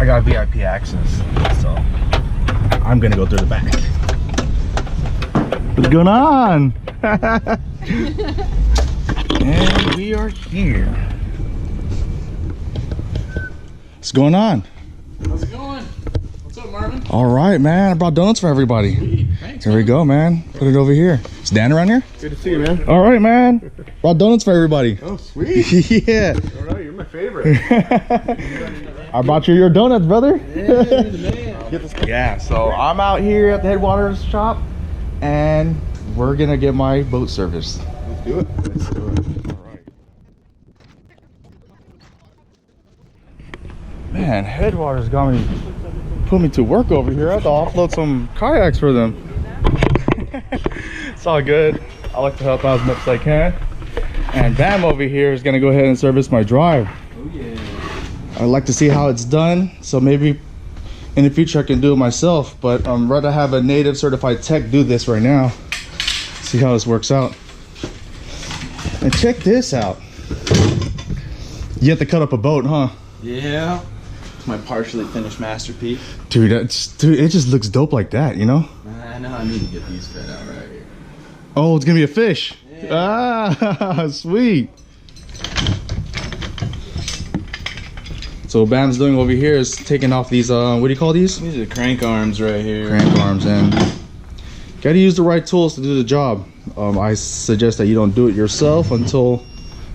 got VIP access, so I'm gonna go through the back. What's going on? And we are here. What's going on? How's it going? What's up, Marvin? All right, man. I brought donuts for everybody. Sweet. Thanks, Here we go, man. Put it over here. Is Dan around here? Good to see you, man. All right, man. Brought donuts for everybody. Oh, sweet. Yeah. All right, you're my favorite. I brought you your donuts, brother. Yeah, you're the man. Yeah, so I'm out here at the Headwaters shop, and we're gonna get my boat serviced. Let's do it. Let's do it. All right. Man, Headwaters put me to work over here. I have to offload some kayaks for them. It's all good. I like to help out as much as I can. And Bam over here is gonna go ahead and service my drive. Oh yeah. I'd like to see how it's done, so maybe in the future I can do it myself, but I'd rather have a native certified tech do this right now. See how this works out. And check this out. You have to cut up a boat, huh? Yeah. It's my partially finished masterpiece. Dude, it just looks dope like that, you know? I know I need to get these fed out right here. Oh, it's gonna be a fish. Yeah. Ah, sweet. So what Bam's doing over here is taking off these, what do you call these? These are crank arms right here. Crank arms, and gotta use the right tools to do the job. I suggest that you don't do it yourself until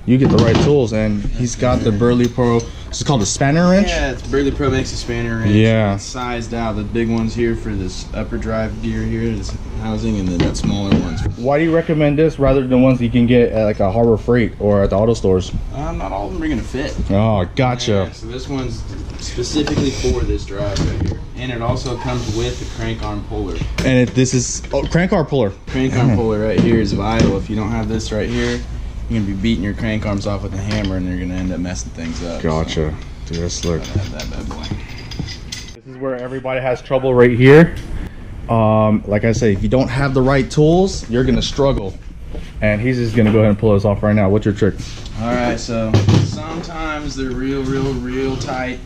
you get the right tools, and he's got the Berley Pro, it's called the spanner wrench? Yeah, it's Berley Pro makes a spanner wrench. Yeah. It's sized out. The big ones here for this upper drive gear here, this housing, and then the smaller ones. Why do you recommend this rather than ones you can get at like a Harbor Freight or at the auto stores? Not all of them are gonna fit. Oh, gotcha. Yeah, so this one's specifically for this drive right here, and it also comes with a crank arm puller. And this is crank arm puller. Crank arm puller right here is vital. If you don't have this right here, you're gonna be beating your crank arms off with a hammer, and you're gonna end up messing things up. Gotcha. So, Dude, let's look. have that bad boy. This is where everybody has trouble right here. Like I say, if you don't have the right tools, you're gonna struggle. And he's just gonna go ahead and pull this off right now. What's your trick? All right, so sometimes they're real tight.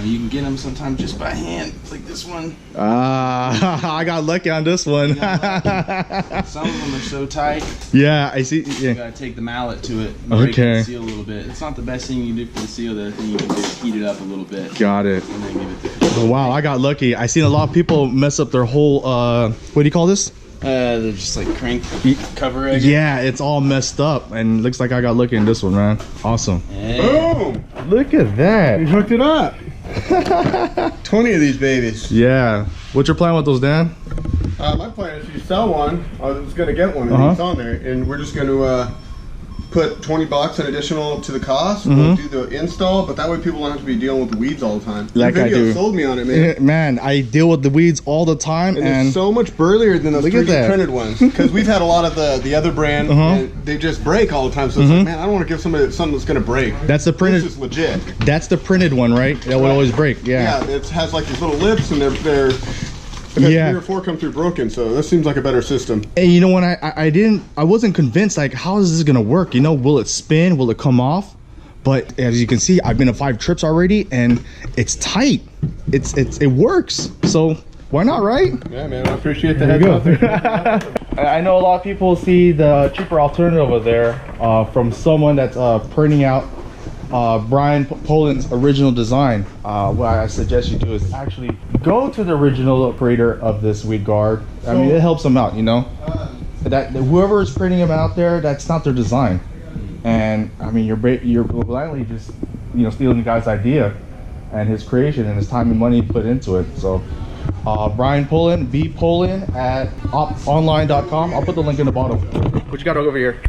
You can get them sometimes just by hand, like this one. I got lucky on this one. Some of them are so tight. Yeah, I see. You Yeah. gotta take the mallet to it. Break Okay. the seal a little bit. It's not the best thing you can do for the seal. The thing you can do is heat it up a little bit. Got it. And then give it the Oh, wow, I got lucky. I seen a lot of people mess up their whole. What do you call this? they're just like crank cover egg. Yeah, it's all messed up, and looks like I got lucky in this one, man. Awesome. Yeah. Boom! Look at that. You hooked it up. 20 of these babies. Yeah. What's your plan with those, Dan? My plan is if you sell one, I was going to get one of these on there, and we're just going to put 20 bucks an additional to the cost. We'll do the install, but that way people don't have to be dealing with the weeds all the time. Like Your I video do. sold me on it, man. Man, I deal with the weeds all the time, And and it's so much burlier than those Look at 3D that. printed ones. Because we've had a lot of the other brand, and they just break all the time. So it's like, man, I don't want to give somebody something that's going to break. that's the printed. This is legit. That's the printed one, right? That would always break. Yeah, Yeah. it has like these little lips, and they're I've had 3 or 4 come through broken, so this seems like a better system. And you know, when I wasn't convinced, like, how is this gonna work? You know, will it spin? Will it come off? But as you can see, I've been to 5 trips already, and it's tight. It works. So why not, right? Yeah, man, I appreciate the There heads you up there. I know a lot of people see the cheaper alternative over there from someone that's printing out Brian Poland's original design. What I suggest you do is actually go to the original operator of this weed guard. I mean, it helps them out, you know. That whoever is printing them out there, that's not their design. And I mean, you're blindly just, you know, stealing the guy's idea and his creation and his time and money put into it. So Brian Poland, bpoland at online.com. I'll put the link in the bottom. What you got over here?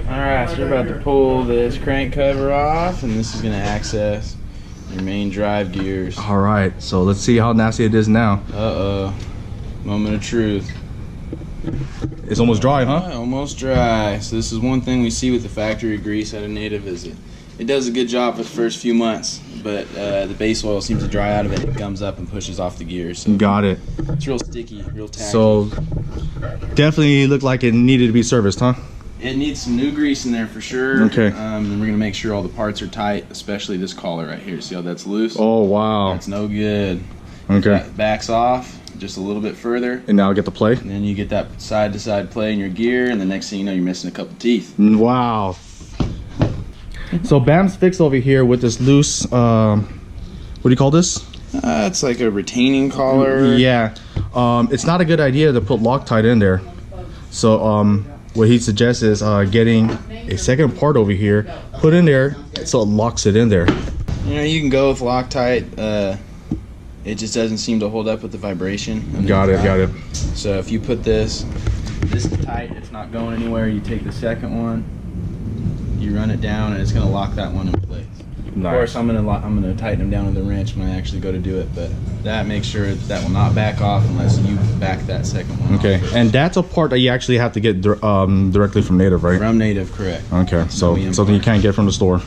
Alright, so we're about to pull this crank cover off, and this is going to access your main drive gears. All right, so let's see how nasty it is now. Uh-oh. Moment of truth. It's almost dry, huh? Almost dry. So this is one thing we see with the factory grease at a Native is it does a good job for the first few months, but the base oil seems to dry out of it. It gums up and pushes off the gears. So Got it. it's real sticky, real tacky. So definitely looked like it needed to be serviced, huh? It needs some new grease in there for sure. Okay. And we're gonna make sure all the parts are tight, especially this collar right here. See how that's loose? Oh wow. That's no good. Okay. That backs off just a little bit further. And now I get to play. And then you get that side to side play in your gear, and the next thing you know, you're missing a couple teeth. Wow. So Bam's fixed over here with this loose. What do you call this? It's like a retaining collar. Yeah. It's not a good idea to put Loctite in there. So what he suggests is getting a second part over here, put in there, so it locks it in there. You know, you can go with Loctite. It just doesn't seem to hold up with the vibration. Got it. So if you put this is tight, it's not going anywhere. You take the second one, you run it down, and it's gonna lock that one in place. Nice. Of course, I'm gonna tighten them down with a wrench when I actually go to do it, but that makes sure that will not back off unless you back that second one Okay, off. and that's a part that you actually have to get directly from Native, right? From Native, correct. Okay, so something you can't get from the store.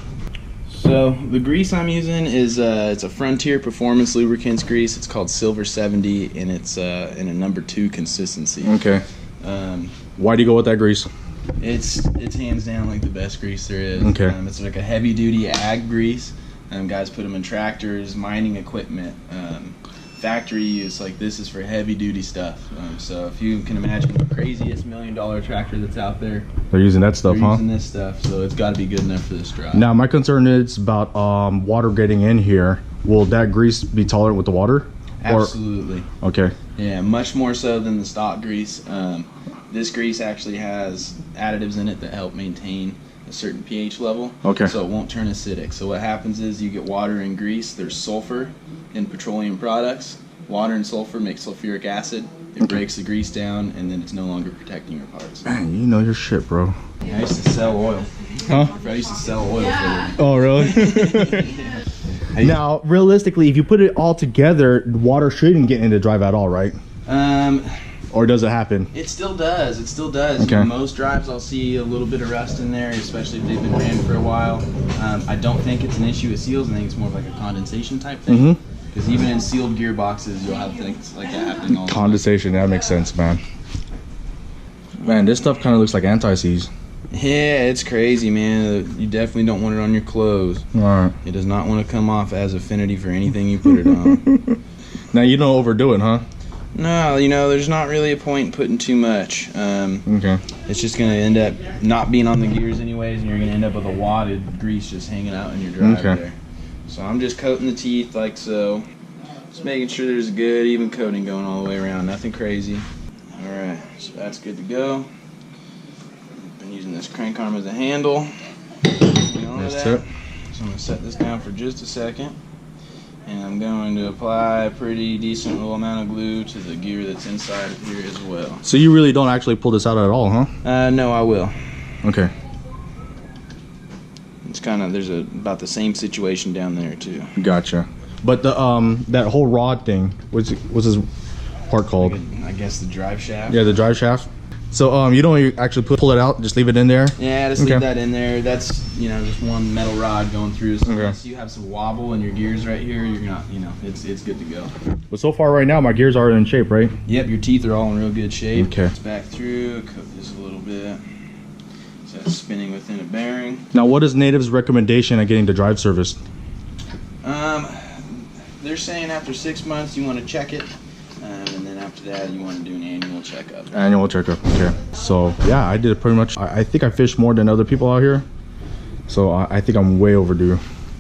So the grease I'm using is it's a Frontier Performance Lubricants grease. It's called Silver 70, and it's in a number 2 consistency. Okay. Why do you go with that grease? It's hands down like the best grease there is. Okay. It's like a heavy duty ag grease. Guys put them in tractors, mining equipment, factory use. Like this is for heavy duty stuff. So if you can imagine the craziest $1 million tractor that's out there, They're using that stuff, they're huh? using this stuff. So it's got to be good enough for this drive. Now my concern is about water getting in here. Will that grease be tolerant with the water? Absolutely. Or, okay. Yeah, much more so than the stock grease. This grease actually has additives in it that help maintain a certain pH level. Okay. So it won't turn acidic. So what happens is you get water and grease. There's sulfur in petroleum products. Water and sulfur make sulfuric acid. It breaks the grease down, and then it's no longer protecting your parts. Man, you know your shit, bro. I used to sell oil. Huh? I used to sell oil for it. Oh, really? Now, realistically, if you put it all together, water shouldn't get into drive at all, right? Or does it happen? It still does. It still does. Okay. You know, most drives I'll see a little bit of rust in there, especially if they've been ran for a while. I don't think it's an issue with seals. I think it's more of like a condensation type thing. Because even in sealed gearboxes, you'll have things like that happening all the time. Condensation, that makes sense, man. Man, this stuff kind of looks like anti-seize. Yeah, it's crazy, man. You definitely don't want it on your clothes. All right. It does not want to come off as affinity for anything you put it on. Now, you don't overdo it, huh? No, you know, there's not really a point in putting too much. Okay. It's just going to end up not being on the gears anyways, and you're going to end up with a wadded grease just hanging out in your drive there. So I'm just coating the teeth like so. Just making sure there's a good, even coating going all the way around. Nothing crazy. Alright, so that's good to go. Been using this crank arm as a handle. Nice tip. So I'm going to set this down for just a second. And I'm going to apply a pretty decent little amount of glue to the gear that's inside of here as well. So you really don't actually pull this out at all, huh? No, I will. Okay. It's kind of, there's about the same situation down there too. Gotcha. But the that whole rod thing, what's this part called? I guess the drive shaft. Yeah, the drive shaft. So you don't actually pull it out, just leave it in there? Yeah, just leave that in there. That's, you know, just one metal rod going through. So Okay. unless you have some wobble in your gears right here, you're not, you know, it's good to go. But so far right now, my gears are in shape, right? Yep, your teeth are all in real good shape. Okay. It's back through, coat this a little bit. So that's spinning within a bearing. Now, what is Native's recommendation at getting the drive serviced? They're saying after 6 months you want to check it, and then after that you want to do an annual checkup. Annual checkup, okay. So, yeah, I did it pretty much. I think I fished more than other people out here. So, I think I'm way overdue.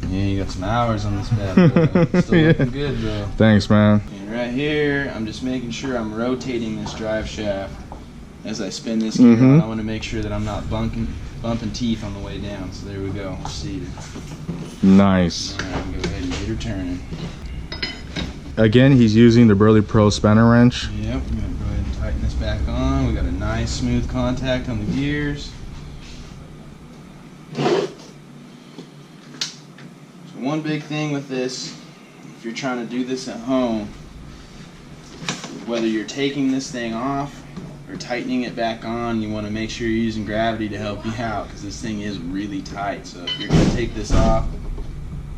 Yeah, you got some hours on this bad boy. Still looking good, though. Thanks, man. And right here, I'm just making sure I'm rotating this drive shaft as I spin this gear on. I want to make sure that I'm not bumping teeth on the way down. So there we go. See. Nice. All right, go ahead and get her turning. Again, he's using the Berley Pro Spanner wrench. Yep, we're going to go ahead and tighten this back on. We got a nice smooth contact on the gears. So one big thing with this, if you're trying to do this at home, whether you're taking this thing off or tightening it back on, you want to make sure you're using gravity to help you out, because this thing is really tight. So if you're going to take this off,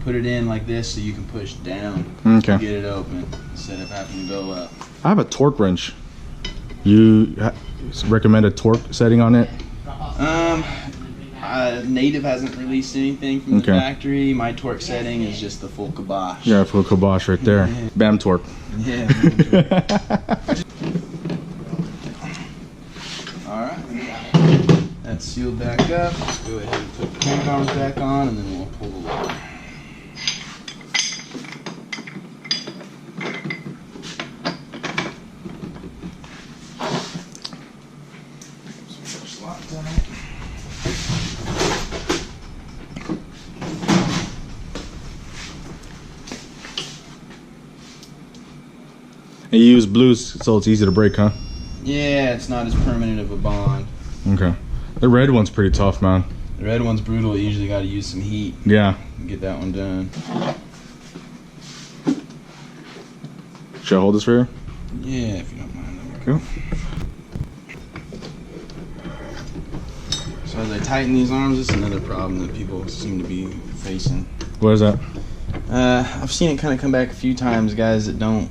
put it in like this so you can push down to get it open instead of having to go up. I have a torque wrench. You recommend a torque setting on it? Native hasn't released anything from the factory. My torque setting is just the full kibosh. Yeah, full kibosh right there. Yeah. Bam torque. Yeah. Alright. That's sealed back up. Let's go ahead and put the crank arms back on and then we'll pull the lever. And you use blues so it's easy to break, huh? Yeah, it's not as permanent of a bond. Okay. The red one's pretty tough, man. The red one's brutal. You usually got to use some heat. Yeah. To get that one done. Should I hold this for you? Yeah, if you don't mind. Cool. So as I tighten these arms, this is another problem that people seem to be facing. What is that? I've seen it kind of come back a few times, guys that don't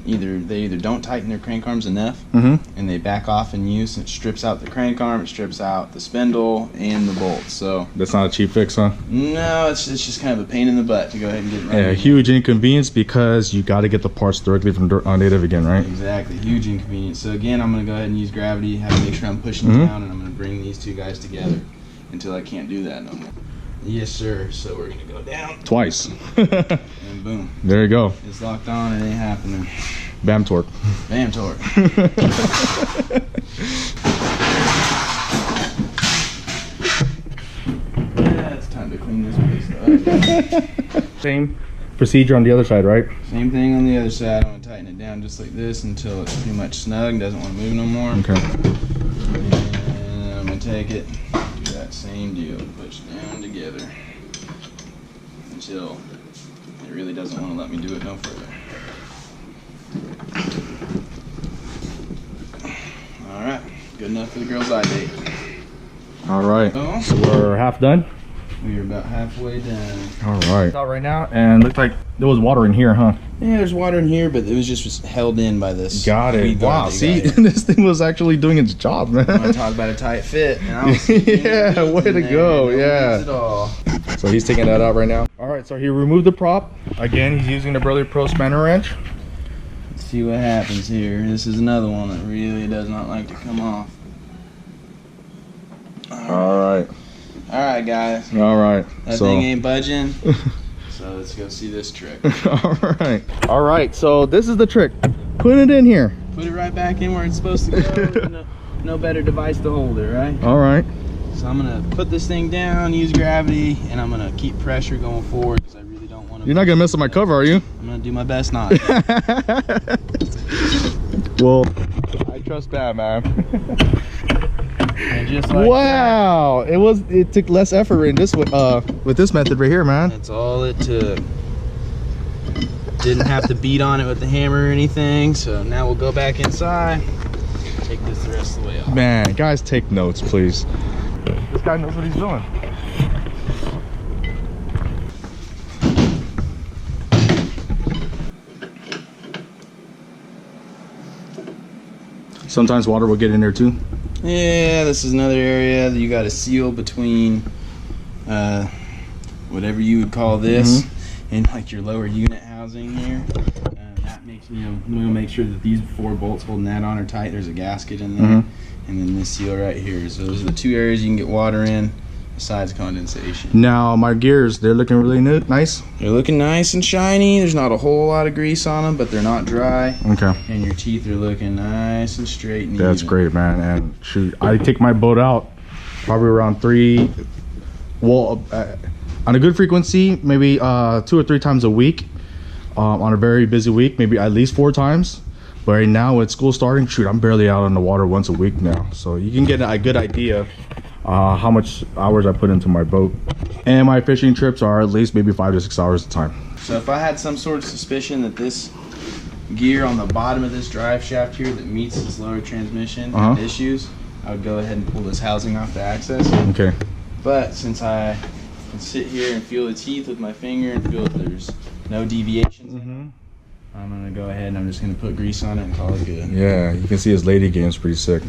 either don't tighten their crank arms enough, and they back off in use, and it strips out the crank arm, it strips out the spindle and the bolts. So that's not a cheap fix, huh? No, it's just kind of a pain in the butt to go ahead and get it right. Yeah, huge inconvenience because you got to get the parts directly from Native again, right? Exactly, huge inconvenience. So again, I'm going to go ahead and use gravity, have to make sure I'm pushing down, and I'm going to bring these two guys together until I can't do that no more. Yes, sir. So we're going to go down. Twice. And boom. There you go. It's locked on. It ain't happening. Bam torque. Bam torque. Yeah, it's time to clean this place up. Same procedure on the other side, right? Same thing on the other side. I'm going to tighten it down just like this until it's pretty much snug. Doesn't want to move no more. Okay. And I'm going to take it, do that same deal. Push down together until it really doesn't want to let me do it no further. Alright, good enough for the girl's eye date. Alright, so we're half done? We are about halfway done. Alright. Out right now, and looks like there was water in here, huh? Yeah, there's water in here, but it was just held in by this. Got it. Wow, see, this thing was actually doing its job, man. I want to talk about a tight fit. And I was yeah, way to go, yeah. At all. So he's taking that out right now. Alright, so he removed the prop. Again, he's using the Berley Pro Spanner wrench. Let's see what happens here. This is another one that really does not like to come off. Alright. Alright, guys. Alright. That thing ain't budging. So let's go see this trick. Alright. Alright, so this is the trick. Put it in here. Put it right back in where it's supposed to go. No better device to hold it, right? Alright. So I'm going to put this thing down, use gravity, and I'm going to keep pressure going forward because I really don't want to... You're not going to mess up my cover, are you? I'm going to do my best not. Well, I trust that, man. And just like wow, that, it took less effort in this with this method right here, man. That's all it took. Didn't have to beat on it with the hammer or anything. So now we'll go back inside, take this the rest of the way off. Man, guys, take notes, please. This guy knows what he's doing. Sometimes water will get in there too. Yeah, this is another area that you got to seal between whatever you would call this and like your lower unit housing here. That makes we'll make sure that these 4 bolts holding that on are tight. There's a gasket in there, and then this seal right here. So those are the 2 areas you can get water in besides condensation. Now my gears, they're looking really nice. They're looking nice and shiny. There's not a whole lot of grease on them, but they're not dry. Okay. And your teeth are looking nice and straight and That's even. great, man. And shoot, I take my boat out probably around 3, well, on a good frequency, maybe 2 or 3 times a week. On a very busy week, maybe at least 4 times. But right now with school starting, shoot, I'm barely out on the water once a week now. So you can get a good idea how much hours I put into my boat. And my fishing trips are at least maybe 5 to 6 hours at a time. So if I had some sort of suspicion that this gear on the bottom of this drive shaft here that meets this lower transmission had issues, I would go ahead and pull this housing off to access it. Okay. But since I can sit here and feel the teeth with my finger and feel that there's no deviations, I'm gonna go ahead and I'm just gonna put grease on it and call it good. Yeah, you can see his lady game's pretty sick.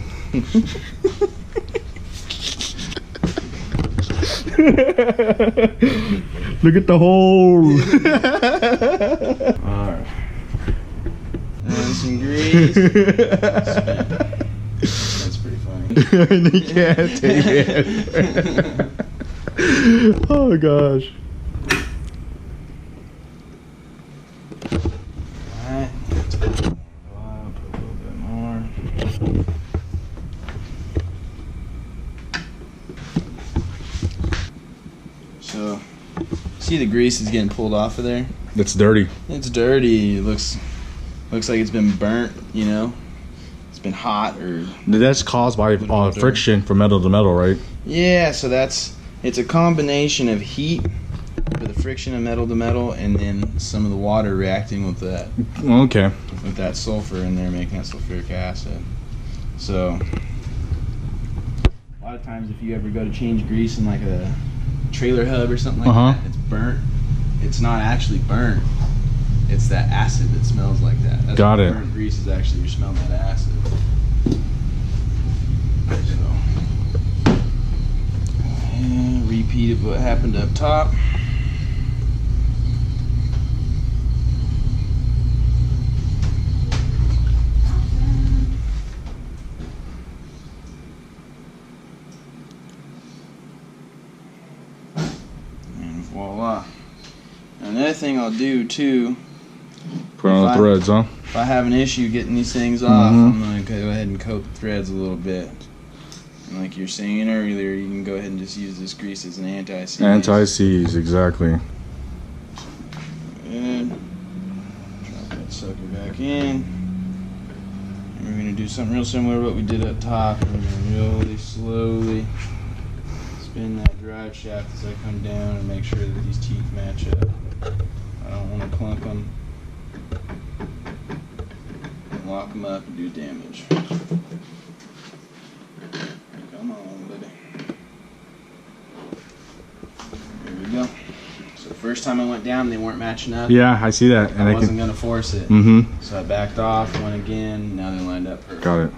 Look at the hole. Alright. And some grease. That's pretty funny. You can't take it. Oh gosh. Alright. Put a little bit more. So, see the grease is getting pulled off of there? It's dirty. It's dirty. It looks like it's been burnt, you know? It's been hot or... That's caused by friction from metal to metal, right? Yeah, so it's a combination of heat with the friction of metal to metal and then some of the water reacting with that. Okay. With that sulfur in there, making that sulfuric acid. So, a lot of times if you ever go to change grease in like a trailer hub or something like that, it's burnt. It's not actually burnt. It's that acid that smells like that. That's Got it. Burnt grease is actually you're smelling that acid. So, and repeat of what happened up top. And voila. Another thing I'll do too, Put on the threads, huh? if I have an issue getting these things off, I'm going to go ahead and coat the threads a little bit. And like you're saying earlier, you can go ahead and just use this grease as an anti-seize. Anti-seize, exactly. Good. Drop that sucker back in. And we're going to do something real similar to what we did up top. We're going to really slowly spin that drive shaft as I come down and make sure that these teeth match up. I don't want to clunk them. Lock them up and do damage. Come on, buddy. There we go. So the first time I went down, they weren't matching up. Yeah, I see that. And I wasn't going to force it. Mm-hmm. So I backed off, went again, now they're lined up perfect. Got it.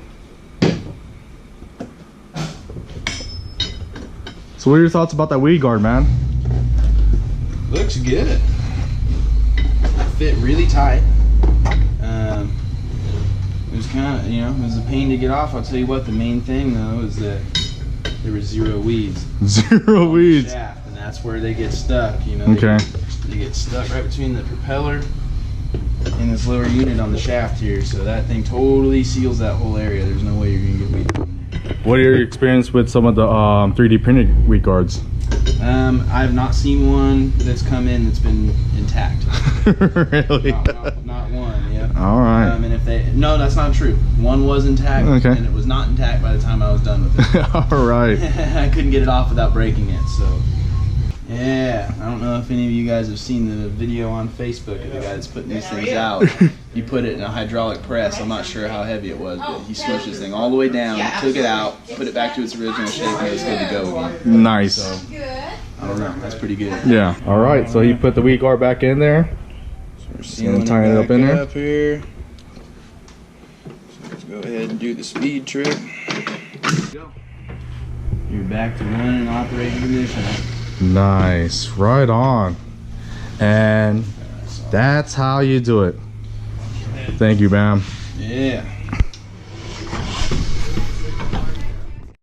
So what are your thoughts about that weed guard, man? Looks good. Fit really tight. It was kind of, it was a pain to get off. I'll tell you what, the main thing though is that there was zero weeds. Zero weeds. Shaft, and that's where they get stuck, Okay. They get stuck right between the propeller and this lower unit on the shaft here. So that thing totally seals that whole area. There's no way you're going to get weed on there. What are your experience with some of the 3D printed weed guards? I've not seen one that's come in that's been intact. Really? Not one, yeah. All right. And no, that's not true. One was intact, Okay. and it was not intact by the time I was done with it. All right. I couldn't get it off without breaking it, so. Yeah, I don't know if any of you guys have seen the video on Facebook of the guy that's putting these things out. He put it in a hydraulic press. I'm not sure how heavy it was, but he smushed this thing all the way down, took it out, put it back to its original shape, and it was good to go again. Nice. So, I don't know, that's pretty good. Yeah. All right, so he put the weed guard back in there. So we're sealing tying it up back in there. up here. So let's go ahead and do the speed trick. Go. You're back to running and operating condition. Nice. Right on. And that's how you do it. Thank you, Bam. Yeah.